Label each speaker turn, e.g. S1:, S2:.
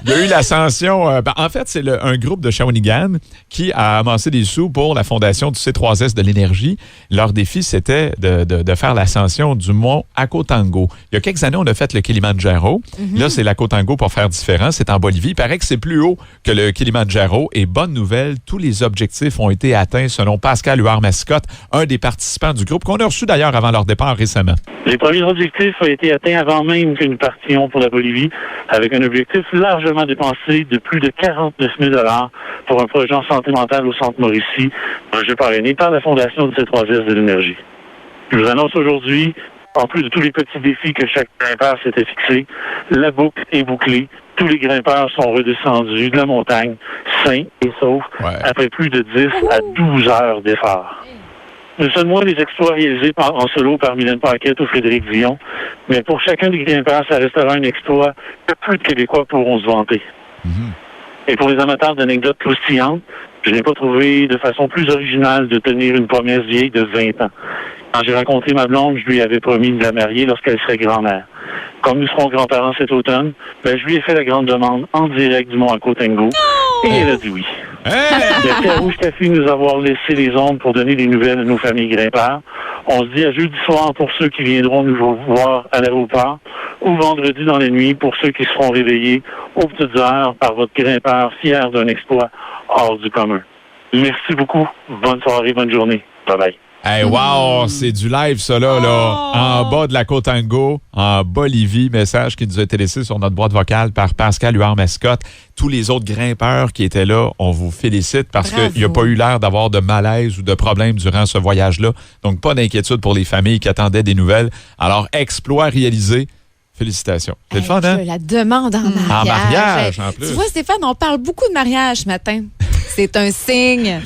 S1: Il y a eu l'ascension. En fait, c'est un groupe de Shawinigan qui a amassé des sous pour la fondation du C3S de l'énergie. Leur défi, c'était de faire l'ascension du mont Acotango. Il y a quelques années, on a fait le Kilimandjaro. Là, c'est l'Acotango pour faire différent. C'est en Bolivie. Il paraît que c'est plus haut que le Kilimandjaro. Et bonne nouvelle, tous les objectifs ont été atteints selon Pascal Huard-Mascotte, un des participants du groupe qu'on a reçu d'ailleurs avant leur départ récemment.
S2: Les premiers objectifs ont été atteints avant même que nous partions pour la Bolivie, avec un objectif largement dépensé de plus de 49 000 $ pour un projet en santé mentale au Centre Mauricie, projet parrainé par la Fondation du C3S de l'énergie. Je vous annonce aujourd'hui, en plus de tous les petits défis que chaque grimpeur s'était fixé, la boucle est bouclée. Tous les grimpeurs sont redescendus de la montagne, sains et saufs, après plus de 10 à 12 heures d'effort. Ne sont moins des exploits réalisés en solo par Mylène Paquette ou Frédéric Dion, mais pour chacun des grimpeurs, ça restera un exploit que peu de Québécois pourront se vanter. Et pour les amateurs d'anecdotes croustillantes, je n'ai pas trouvé de façon plus originale de tenir une promesse vieille de 20 ans. Quand j'ai rencontré ma blonde, je lui avais promis de la marier lorsqu'elle serait grand-mère. Comme nous serons grands-parents cet automne, je lui ai fait la grande demande en direct du mont Acotango et elle a dit oui. Merci à Rouge Café de nous avoir laissé les ondes pour donner des nouvelles à nos familles grimpeurs. On se dit à jeudi soir pour ceux qui viendront nous voir à l'aéroport ou vendredi dans la nuit pour ceux qui seront réveillés aux petites heures par votre grimpeur fier d'un exploit hors du commun. Merci beaucoup. Bonne soirée, bonne journée. Bye-bye.
S1: Hey, wow, c'est du live, ça, là. En bas de l'Acotango, en Bolivie. Message qui nous a été laissé sur notre boîte vocale par Pascal Huard-Mascotte. Tous les autres grimpeurs qui étaient là, on vous félicite parce qu'il n'y a pas eu l'air d'avoir de malaise ou de problème durant ce voyage-là. Donc, pas d'inquiétude pour les familles qui attendaient des nouvelles. Alors, exploit réalisé. Félicitations. C'est le fun, hein?
S3: La demande en mariage.
S1: En mariage, en plus.
S3: Tu vois, Stéphane, on parle beaucoup de mariage ce matin. C'est un signe.